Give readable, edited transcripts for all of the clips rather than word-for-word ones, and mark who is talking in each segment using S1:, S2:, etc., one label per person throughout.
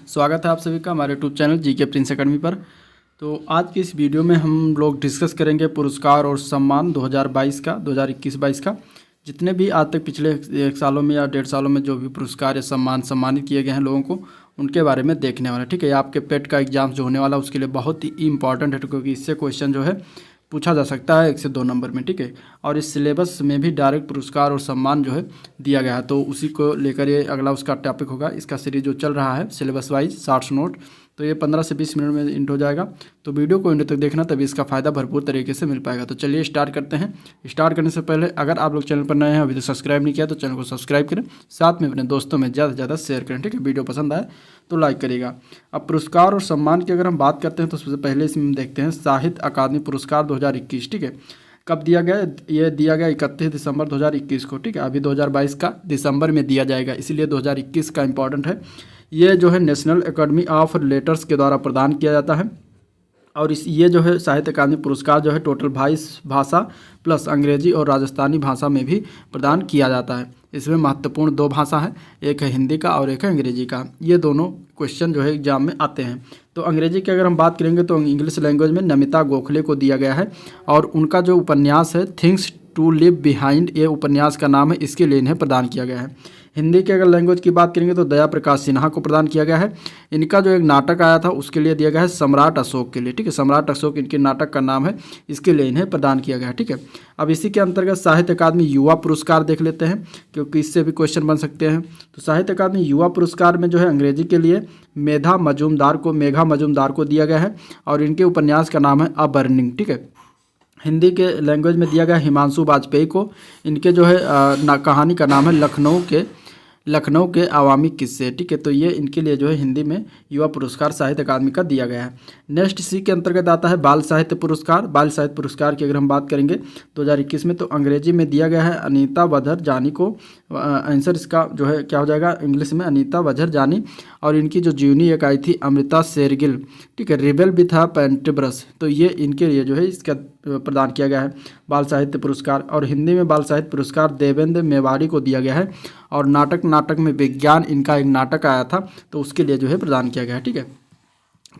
S1: स्वागत है आप सभी का हमारे YouTube channel GK Prince academy पर। तो आज की इस वीडियो में हम लोग डिस्कस करेंगे पुरस्कार और सम्मान 2022 का 2021-22 का। जितने भी आज तक पिछले 1 सालों में या 1.5 सालों में जो भी पुरस्कार या सम्मानित किए गए हैं लोगों को, उनके बारे में देखने वाला। ठीक है, आपके पेट का एग्जाम जो होने वाला है उसके लिए बहुत ही इंपॉर्टेंट है, क्योंकि इससे क्वेश्चन जो है पूछा जा सकता है 1 से 2 नंबर में। ठीक है, और इस सिलेबस में भी डायरेक्ट पुरस्कार और सम्मान जो है दिया गया है, तो उसी को लेकर ये अगला उसका टॉपिक होगा। इसका सीरीज जो चल रहा है सिलेबस वाइज शॉर्ट्स नोट, तो ये 15 से 20 मिनट में इंट हो जाएगा। तो वीडियो को इंट तक देखना, तभी इसका फ़ायदा भरपूर तरीके से मिल पाएगा। तो चलिए स्टार्ट करते हैं। स्टार्ट करने से पहले अगर आप लोग चैनल पर नए हैं, अभी तो सब्सक्राइब नहीं किया, तो चैनल को सब्सक्राइब करें, साथ में अपने दोस्तों में ज़्यादा से ज़्यादा शेयर करें। ठीक है, वीडियो पसंद आए तो लाइक करिएगा। अब पुरस्कार और सम्मान की अगर हम बात करते हैं तो सबसे पहले इसमें हम देखते हैं साहित्य अकादमी पुरस्कार 2021। ठीक है, कब दिया गया? ये दिया गया 31 दिसंबर 2021 को। ठीक है, अभी 2022 का दिसंबर में दिया जाएगा, इसीलिए 2021 का इंपॉर्टेंट है। ये जो है नेशनल एकेडमी ऑफ लेटर्स के द्वारा प्रदान किया जाता है। और ये जो है साहित्य अकादमी पुरस्कार जो है टोटल 22 भाषा प्लस अंग्रेजी और राजस्थानी भाषा में भी प्रदान किया जाता है। इसमें महत्वपूर्ण 2 भाषा है, एक है हिंदी का और एक है अंग्रेजी का। ये दोनों क्वेश्चन जो है एग्जाम में आते हैं। तो अंग्रेजी की अगर हम बात करेंगे तो इंग्लिश लैंग्वेज में नमिता गोखले को दिया गया है, और उनका जो उपन्यास है थिंग्स टू लिव बिहाइंड, ये उपन्यास का नाम है, इसके लिए इन्हें प्रदान किया गया है। हिंदी के अगर लैंग्वेज की बात करेंगे तो दया प्रकाश सिन्हा को प्रदान किया गया है। इनका जो एक नाटक आया था उसके लिए दिया गया है सम्राट अशोक के लिए। ठीक है, सम्राट अशोक इनके नाटक का नाम है, इसके लिए इन्हें प्रदान किया गया है। ठीक है, अब इसी के अंतर्गत साहित्य अकादमी युवा पुरस्कार देख लेते हैं, क्योंकि इससे भी क्वेश्चन बन सकते हैं। तो साहित्य अकादमी युवा पुरस्कार में जो है अंग्रेजी के लिए मेघा मजूमदार को दिया गया है, और इनके उपन्यास का नाम है अ बर्निंग। ठीक है, हिंदी के लैंग्वेज में दिया गया हिमांशु वाजपेयी को, इनके जो है कहानी का नाम है लखनऊ के अवामी किस्से। ठीक है, तो ये इनके लिए जो है हिंदी में युवा पुरस्कार साहित्य अकादमी का दिया गया है। नेक्स्ट सी के अंतर्गत आता है बाल साहित्य पुरस्कार। बाल साहित्य पुरस्कार की अगर हम बात करेंगे 2021 में, तो अंग्रेजी में दिया गया है अनीता वधर जानी को। आंसर इसका जो है क्या हो जाएगा इंग्लिश में, अनीता वधर जानी। और इनकी जो जीवनी एक आई थी अमृता शेरगिल, ठीक है, रिबेल भी था पेंटब्रश, तो ये इनके लिए जो है इसका प्रदान किया गया है बाल साहित्य पुरस्कार। और हिंदी में बाल साहित्य पुरस्कार देवेंद्र मेवाड़ी को दिया गया है, और नाटक में विज्ञान इनका एक नाटक आया था, तो उसके लिए जो है प्रदान किया गया है। ठीक है,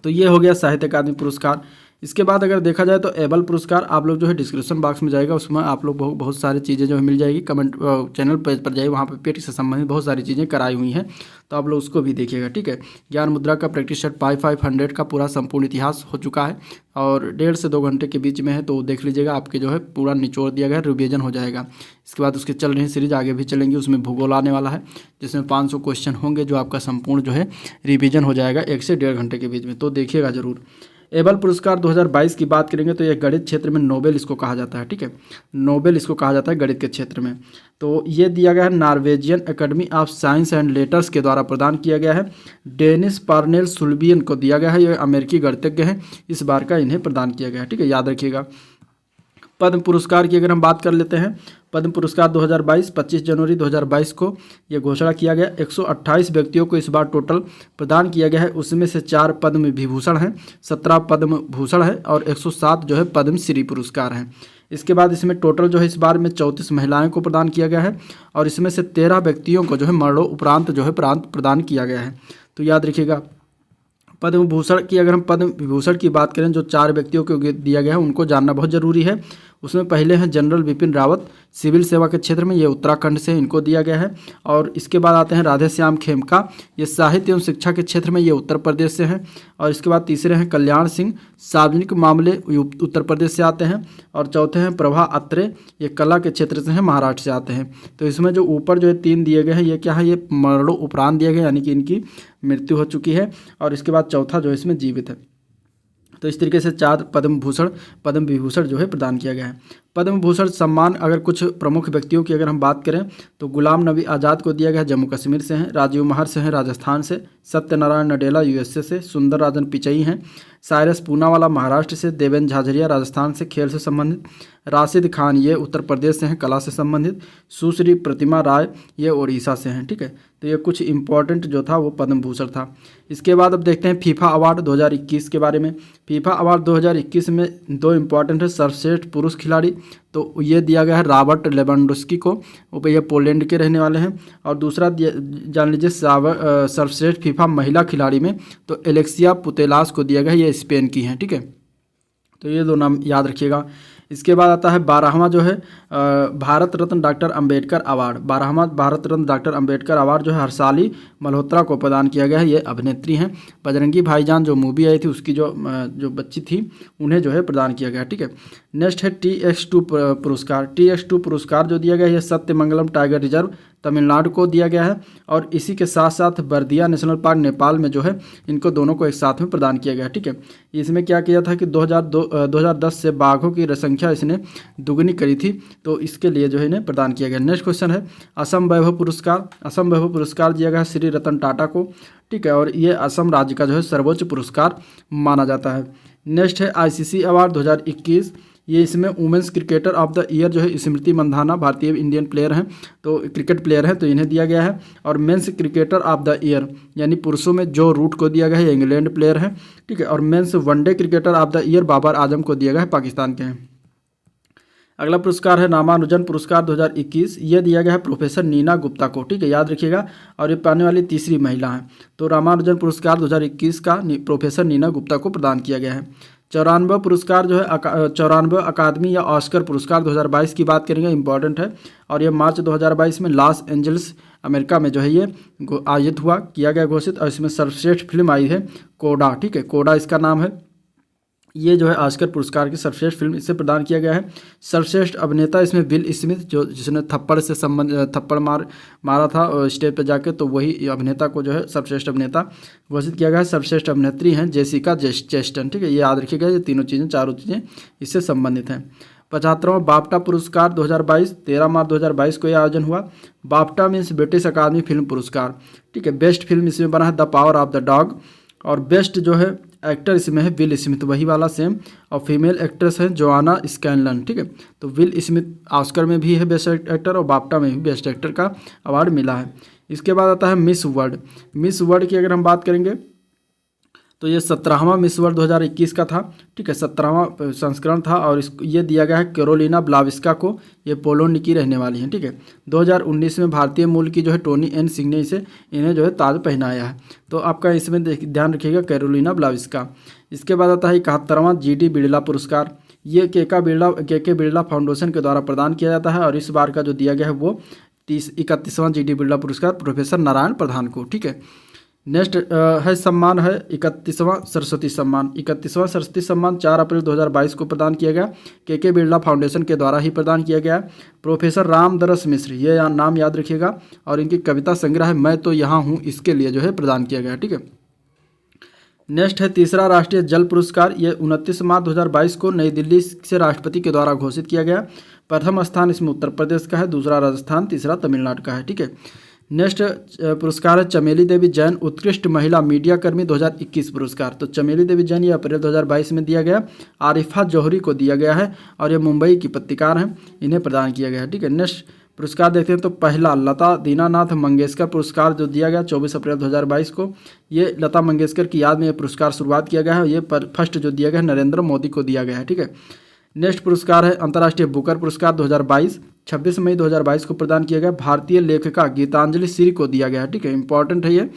S1: तो ये हो गया साहित्य अकादमी पुरस्कार। इसके बाद अगर देखा जाए तो एबल पुरस्कार, आप लोग जो है डिस्क्रिप्शन बॉक्स में जाएगा, उसमें आप लोग बहुत सारी चीज़ें जो है मिल जाएगी। कमेंट चैनल पेज पर जाइए, वहाँ पे पेट से संबंधित बहुत सारी चीज़ें कराई हुई हैं, तो आप लोग उसको भी देखिएगा। ठीक है, ज्ञान मुद्रा का प्रैक्टिस सेट 500 का पूरा संपूर्ण इतिहास हो चुका है, और 1.5 से 2 घंटे के बीच में है, तो देख लीजिएगा, आपके जो है पूरा निचोड़ दिया गया, रिविजन हो जाएगा। इसके बाद उसके चल रही सीरीज आगे भी चलेंगी, उसमें भूगोल आने वाला है, जिसमें 500 क्वेश्चन होंगे, जो आपका संपूर्ण जो है रिविजन हो जाएगा 1 से 1.5 घंटे के बीच में, तो देखिएगा जरूर। एबल पुरस्कार 2022 की बात करेंगे तो ये गणित क्षेत्र में नोबेल इसको कहा जाता है। ठीक है, नोबेल इसको कहा जाता है गणित के क्षेत्र में। तो ये दिया गया है Norwegian academy of science and letters के द्वारा प्रदान किया गया है। डेनिस पार्नेल सुल्बियन को दिया गया है, ये अमेरिकी गणितज्ञ हैं, इस बार का इन्हें प्रदान किया गया है। ठीक है, याद रखिएगा। पद्म पुरस्कार की अगर हम बात कर लेते हैं, पद्म पुरस्कार 2022 25 जनवरी 2022 को ये घोषणा किया गया। 128 व्यक्तियों को इस बार टोटल प्रदान किया गया है, उसमें से 4 पद्म विभूषण हैं, 17 पद्म भूषण है, और 107 जो है पद्म श्री पुरस्कार हैं। इसके बाद इसमें टोटल जो है इस बार में 34 महिलाओं को प्रदान किया गया है, और इसमें से 13 व्यक्तियों को जो है मरणोपरांत जो है प्रदान किया गया है, तो याद रखिएगा। पद्म भूषण की अगर हम पद्म विभूषण की बात करें, जो 4 व्यक्तियों को दिया गया है उनको जानना बहुत जरूरी है। उसमें पहले हैं जनरल विपिन रावत, सिविल सेवा के क्षेत्र में, ये उत्तराखंड से इनको दिया गया है। और इसके बाद आते हैं राधे श्याम खेमका, ये साहित्य एवं शिक्षा के क्षेत्र में, ये उत्तर प्रदेश से हैं। और इसके बाद तीसरे हैं कल्याण सिंह, सार्वजनिक मामले उत्तर प्रदेश से आते हैं। और चौथे हैं प्रभा अत्रे, ये कला के क्षेत्र से हैं, महाराष्ट्र से आते हैं। तो इसमें जो ऊपर जो है 3 दिए गए हैं, ये क्या है, ये मरणोपरांत दिए गए, यानी कि इनकी मृत्यु हो चुकी है। और इसके बाद चौथा जो है इसमें जीवित है। तो इस तरीके से 4 पद्म विभूषण जो है प्रदान किया गया है। पद्म भूषण सम्मान अगर कुछ प्रमुख व्यक्तियों की अगर हम बात करें तो गुलाम नबी आज़ाद को दिया गया है, जम्मू कश्मीर से हैं। राजीव महर से हैं, राजस्थान से। सत्यनारायण नडेला यूएसए से। सुंदर राजन पिचई हैं, साइरस पूनावाला महाराष्ट्र से। देवेंद्र झाझरिया राजस्थान से, खेल से संबंधित। राशिद खान ये उत्तर प्रदेश से हैं, कला से संबंधित। सुश्री प्रतिमा राय ये उड़ीसा से हैं। ठीक है, तो ये कुछ इंपॉर्टेंट जो था वो पद्म भूषण था। इसके बाद अब देखते हैं फीफा अवार्ड 2021 के बारे में। फीफा अवार्ड 2021 में 2 इंपॉर्टेंट है, सर्वश्रेष्ठ पुरुष खिलाड़ी तो ये दिया गया है रॉबर्ट लेवेंडोस्की को, वो ये पोलैंड के रहने वाले हैं। और दूसरा जान लीजिए सर्वश्रेष्ठ फीफा महिला खिलाड़ी में तो एलेक्सिया पुतेलास को दिया गया है, ये स्पेन की हैं, ठीक है। तो ये दो नाम याद रखिएगा। इसके बाद आता है 12वां जो है Bharat Ratna doctor Ambedkar award. 12वां Bharat Ratna doctor Ambedkar award जो है हर्षाली मल्होत्रा को प्रदान किया गया है, ये अभिनेत्री हैं। बजरंगी भाईजान जो मूवी आई थी उसकी जो बच्ची थी उन्हें जो है प्रदान किया गया, ठीक है। नेक्स्ट है TX2 पुरस्कार। TX2 पुरस्कार जो दिया गया है ये सत्यमंगलम टाइगर रिजर्व तमिलनाडु को दिया गया है, और इसी के साथ साथ बर्दिया नेशनल पार्क नेपाल में जो है इनको दोनों को एक साथ में प्रदान किया गया, ठीक है। इसमें क्या किया था कि 2010 से बाघों की संख्या इसने दुगनी करी थी, तो इसके लिए जो है इन्हें प्रदान किया गया। नेक्स्ट क्वेश्चन है असम वैभव पुरस्कार। असम वैभव पुरस्कार दिया गया है श्री रतन टाटा को, ठीक है, और ये असम राज्य का जो है सर्वोच्च पुरस्कार माना जाता है। नेक्स्ट है ICC अवार्ड 2021। ये इसमें women's cricketer of the year जो है स्मृति मंधाना भारतीय इंडियन प्लेयर हैं, तो क्रिकेट प्लेयर हैं, तो इन्हें दिया गया है। और men's cricketer of the year यानी पुरुषों में जो रूट को दिया गया है, इंग्लैंड प्लेयर हैं, ठीक है। और men's one day cricketer of the year Babar Azam को दिया गया है, पाकिस्तान के हैं। अगला पुरस्कार है रामानुजन पुरस्कार 2021। ये दिया गया है प्रोफेसर नीना गुप्ता को, ठीक है, याद रखिएगा, और ये पाने वाली तीसरी महिला है। तो रामानुजन पुरस्कार 2021 का प्रोफेसर नीना गुप्ता को प्रदान किया गया है। 94 पुरस्कार जो है 94 अकादमी या ऑस्कर पुरस्कार 2022 की बात करेंगे, इंपॉर्टेंट है, और ये मार्च 2022 में लॉस एंजल्स अमेरिका में जो है ये आयोजित हुआ, किया गया घोषित, और इसमें सर्वश्रेष्ठ फिल्म आई है कोडा, ठीक है, कोडा इसका नाम है। ये जो है ऑस्कर पुरस्कार की सर्वश्रेष्ठ फिल्म इससे प्रदान किया गया है। सर्वश्रेष्ठ अभिनेता इसमें विल स्मिथ जो जिसने थप्पड़ मारा था स्टेज पर जाके, तो वही अभिनेता को जो है सर्वश्रेष्ठ अभिनेता घोषित किया गया है। सर्वश्रेष्ठ अभिनेत्री हैं जेसिका चेस्टन, ठीक है, ये याद रखिएगा, ये चारों चीज़ें इससे संबंधित हैं। 75वां बाफ्टा पुरस्कार 2022 13 मार्च 2022 को यह आयोजन हुआ। बाफ्टा मीन्स ब्रिटिश अकादमी फिल्म पुरस्कार, ठीक है। बेस्ट फिल्म इसमें बना है the power of the dog, और बेस्ट जो है एक्टर इसमें है विल स्मिथ, वही वाला सेम, और फीमेल एक्ट्रेस है जोआना स्कैनलन, ठीक है। तो विल स्मिथ ऑस्कर में भी है बेस्ट एक्टर, और बाफ्टा में भी बेस्ट एक्टर का अवार्ड मिला है। इसके बाद आता है मिस वर्ल्ड। मिस वर्ल्ड की अगर हम बात करेंगे तो ये 17वां मिस वर्ल्ड 2021 का था, ठीक है, 17वां संस्करण था, और ये दिया गया है कैरोलिना ब्लाविस्का को, ये पोलैंड की रहने वाली हैं, ठीक है। 2019 में भारतीय मूल की जो है टोनी एन सिंह ने इन्हें जो है ताज पहनाया है, तो आपका इसमें ध्यान रखिएगा कैरोलिना ब्लाविस्का। इसके बाद आता है 71वां GD बिरला पुरस्कार। ये के बिरला फाउंडेशन के द्वारा प्रदान किया जाता है, और इस बार का जो दिया गया है वो 31वां GD बिरला पुरस्कार प्रोफेसर नारायण प्रधान को, ठीक है। नेक्स्ट है सम्मान है 31वां सरस्वती सम्मान। 31वां सरस्वती सम्मान 4 अप्रैल 2022 को प्रदान किया गया, के बिरला फाउंडेशन के द्वारा ही प्रदान किया गया। प्रोफेसर रामदरस मिश्र, ये नाम याद रखिएगा, और इनकी कविता संग्रह है मैं तो यहाँ हूँ, इसके लिए जो है प्रदान किया गया, ठीक है। नेक्स्ट है तीसरा राष्ट्रीय जल पुरस्कार। ये 29 मार्च 2022 को नई दिल्ली से राष्ट्रपति के द्वारा घोषित किया गया। प्रथम स्थान इसमें उत्तर प्रदेश का है, दूसरा राजस्थान, तीसरा तमिलनाडु का है, ठीक है। नेक्स्ट पुरस्कार है चमेली देवी जैन उत्कृष्ट महिला मीडिया कर्मी 2021 पुरस्कार। तो चमेली देवी जैन ये अप्रैल 2022 में दिया गया। आरिफा जौहरी को दिया गया है, और ये मुंबई की पत्रकार हैं, इन्हें प्रदान किया गया है, ठीक है। नेक्स्ट पुरस्कार देखते हैं तो पहला लता दीनानाथ मंगेशकर पुरस्कार जो दिया गया 24 अप्रैल 2022 को, ये लता मंगेशकर की याद में ये पुरस्कार शुरुआत किया गया है। ये फर्स्ट जो दिया गया है नरेंद्र मोदी को दिया गया है, ठीक है। नेक्स्ट पुरस्कार है अंतर्राष्ट्रीय बुकर पुरस्कार 2022 26 मई 2022 को प्रदान किया गया। भारतीय लेखिका गीतांजलि श्री को दिया गया है, ठीक है, इंपॉर्टेंट है ये।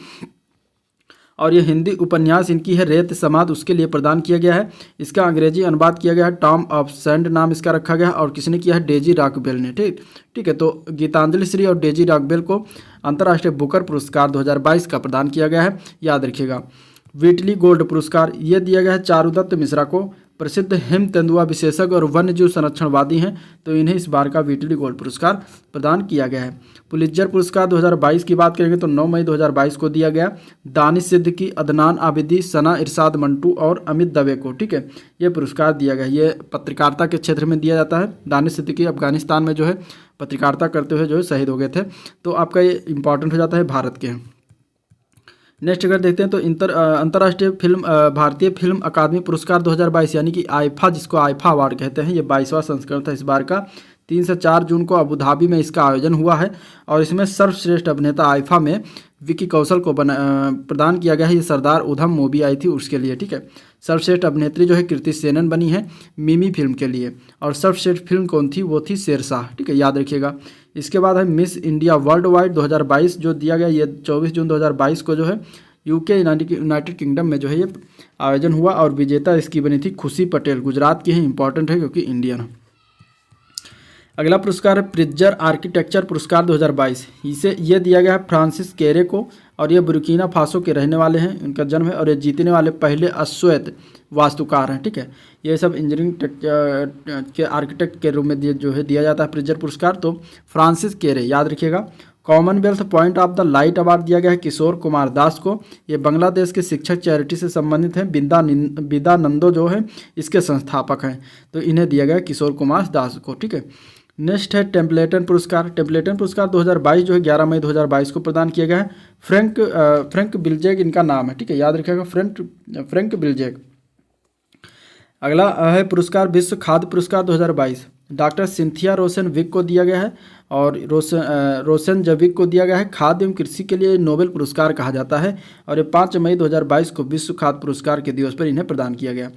S1: और ये हिंदी उपन्यास इनकी है रेत समाद, उसके लिए प्रदान किया गया है। इसका अंग्रेजी अनुवाद किया गया है, टॉम ऑफ सैंड नाम इसका रखा गया है, और किसने किया है, डेजी रॉकवेल ने, ठीक है। तो गीतांजलि श्री और डेजी रॉकवेल को अंतर्राष्ट्रीय बुकर पुरस्कार 2022 का प्रदान किया गया है, याद रखिएगा। व्हिटली गोल्ड पुरस्कार ये दिया गया है चारुदत्त मिश्रा को, प्रसिद्ध हिम तेंदुआ विशेषज्ञ और वन्यजीव संरक्षणवादी हैं, तो इन्हें इस बार का व्हिटली गोल्ड पुरस्कार प्रदान किया गया है। पुलित्जर पुरस्कार 2022 की बात करेंगे तो 9 मई 2022 को दिया गया। दानिश सिद्दीकी, अदनान आबिदी, सना इरशाद मंटू और अमित दवे को, ठीक है, ये पुरस्कार दिया गया। ये पत्रकारिता के क्षेत्र में दिया जाता है। दानिश सिद्दीकी अफगानिस्तान में जो है पत्रकारिता करते हुए जो है शहीद हो गए थे, तो आपका ये इंपॉर्टेंट हो जाता है भारत के। नेक्स्ट अगर देखते हैं तो अंतर्राष्ट्रीय भारतीय फिल्म अकादमी पुरस्कार 2022 यानी कि आईफा, जिसको आईफा अवार्ड कहते हैं, ये 22वां संस्करण था इस बार का। 3 से 4 जून को अबू धाबी में इसका आयोजन हुआ है, और इसमें सर्वश्रेष्ठ अभिनेता आईफा में विकी कौशल को प्रदान किया गया है। ये सरदार उधम मूवी आई थी उसके लिए, ठीक है। सर्वश्रेष्ठ अभिनेत्री जो है कृति सेनन बनी है मिमी फिल्म के लिए। और सर्वश्रेष्ठ फिल्म कौन थी, वो थी शेरशाह, ठीक है, याद रखिएगा। इसके बाद है मिस इंडिया वर्ल्ड वाइड 2022 जो दिया गया, ये 24 जून 2022 को जो है यूके यूनाइटेड किंगडम में जो है ये आयोजन हुआ। और विजेता इसकी बनी थी खुशी पटेल, गुजरात की है, इंपॉर्टेंट है क्योंकि इंडियन है। अगला पुरस्कार है प्रिट्जर आर्किटेक्चर पुरस्कार 2022। इसे ये दिया गया है फ्रांसिस केरे को, और ये बुर्किना फासो के रहने वाले हैं, इनका जन्म है, और ये जीतने वाले पहले अश्वेत वास्तुकार हैं, ठीक है। ये सब इंजीनियरिंग के आर्किटेक्ट के रूप में जो है दिया जाता है प्रिट्जर पुरस्कार, तो फ्रांसिस केरे याद रखिएगा। Commonwealth point of the light award दिया गया है किशोर कुमार दास को। ये बांग्लादेश के शिक्षक चैरिटी से संबंधित हैं, बिदानंदो जो है इसके संस्थापक हैं, तो इन्हें दिया गया किशोर कुमार दास को, ठीक है। नेक्स्ट है टेम्पलेटन पुरस्कार। टेम्पलेटन पुरस्कार 2022 जो है 11 मई 2022 को प्रदान किया गया है। फ्रैंक बिल्जेग इनका नाम है, ठीक है, याद रखिएगा फ्रैंक बिल्जेग। अगला है पुरस्कार विश्व खाद्य पुरस्कार 2022। डॉक्टर सिंथिया रोशन विक को दिया गया है, और रोशन जविक को दिया गया है। खाद्य एवं कृषि के लिए नोबेल पुरस्कार कहा जाता है, और ये 5 मई 2022 को विश्व खाद्य पुरस्कार के दिवस पर इन्हें प्रदान किया गया।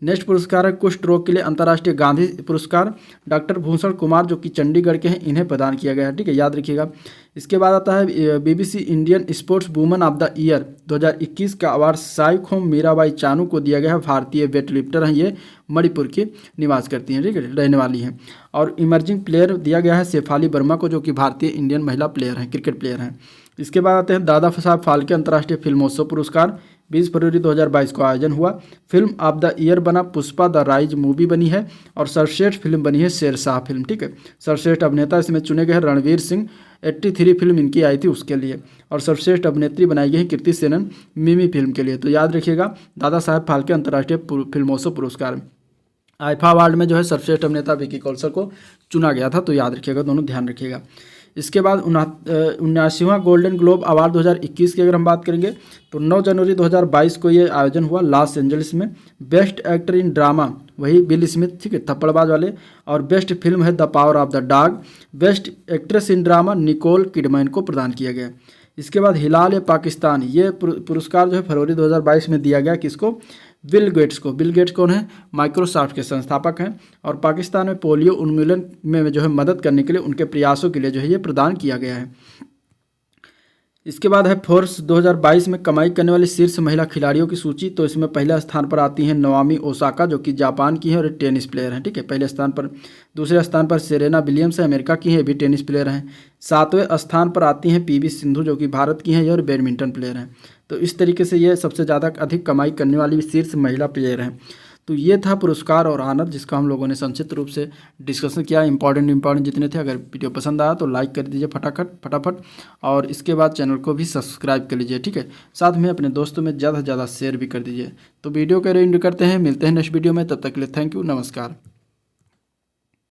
S1: नेक्स्ट पुरस्कार है कुष्ठ रोग के लिए अंतर्राष्ट्रीय गांधी पुरस्कार। डॉक्टर भूषण कुमार जो कि चंडीगढ़ के हैं, इन्हें प्रदान किया गया है, ठीक है, याद रखिएगा। इसके बाद आता है BBC Indian sports woman of the year 2021 का अवार्ड साइखोम मीराबाई चानू को दिया गया है। भारतीय वेट लिफ्टर हैं, ये मणिपुर के निवास करती हैं, ठीक है, रहने वाली हैं। और इमर्जिंग प्लेयर दिया गया है शेफाली वर्मा को, जो कि भारतीय इंडियन महिला प्लेयर हैं, क्रिकेट प्लेयर हैं। इसके बाद आते हैं दादा साहब फाल्के अंतर्राष्ट्रीय फिल्मोत्सव पुरस्कार। 20 फरवरी 2022 को आयोजन हुआ। फिल्म ऑफ द ईयर बना पुष्पा द राइज मूवी बनी है, और सर्वश्रेष्ठ फिल्म बनी है शेरशाह फिल्म, ठीक है। सर्वश्रेष्ठ अभिनेता इसमें चुने गए हैं रणवीर सिंह, 83 फिल्म इनकी आई थी उसके लिए। और सर्वश्रेष्ठ अभिनेत्री बनाई गई है कृति सेनन मिमी फिल्म के लिए। तो याद रखिएगा दादा साहब फाल्के अंतर्राष्ट्रीय फिल्मोत्सव पुरस्कार। आईफा अवार्ड में जो है सर्वश्रेष्ठ अभिनेता विकी कौशल को चुना गया था, तो याद रखिएगा, दोनों ध्यान रखिएगा। इसके बाद 79वां गोल्डन ग्लोब अवार्ड 2021 की अगर हम बात करेंगे तो 9 जनवरी 2022 को ये आयोजन हुआ लॉस एंजलिस में। बेस्ट एक्टर इन ड्रामा वही विल स्मिथ, ठीक है, थप्पड़बाज वाले। और बेस्ट फिल्म है the power of the dog. Best actress in drama Nicole Kidman को प्रदान किया गया। इसके बाद हिलाल पाकिस्तान, ये पुरस्कार जो है फरवरी 2022 में दिया गया किसको, बिल गेट्स को। बिल गेट्स कौन है, माइक्रोसॉफ्ट के संस्थापक हैं, और पाकिस्तान में पोलियो उन्मूलन में जो है मदद करने के लिए उनके प्रयासों के लिए जो है ये प्रदान किया गया है। इसके बाद है फोर्ब्स 2022 में कमाई करने वाली शीर्ष महिला खिलाड़ियों की सूची। तो इसमें पहले स्थान पर आती हैं नवामी ओसाका जो कि जापान की हैं और टेनिस प्लेयर हैं, ठीक है, पहले स्थान पर। दूसरे स्थान पर सेरेना विलियम्स है, अमेरिका की हैं, भी टेनिस प्लेयर हैं। 7वें स्थान पर आती हैं पीवी सिंधु जो कि भारत की हैं और बैडमिंटन प्लेयर हैं। तो इस तरीके से ये सबसे ज़्यादा अधिक कमाई करने वाली शीर्ष महिला प्लेयर हैं। तो ये था पुरस्कार और आनर जिसका हम लोगों ने संक्षिप्त रूप से डिस्कशन किया। इंपॉर्टेंट जितने थे। अगर वीडियो पसंद आया तो लाइक कर दीजिए फटाफट, और इसके बाद चैनल को भी सब्सक्राइब कर लीजिए, ठीक है। साथ में अपने दोस्तों में ज़्यादा से ज़्यादा शेयर भी कर दीजिए। तो वीडियो को एंड करते हैं, मिलते हैं नेक्स्ट वीडियो में, तब तक के लिए थैंक यू, नमस्कार।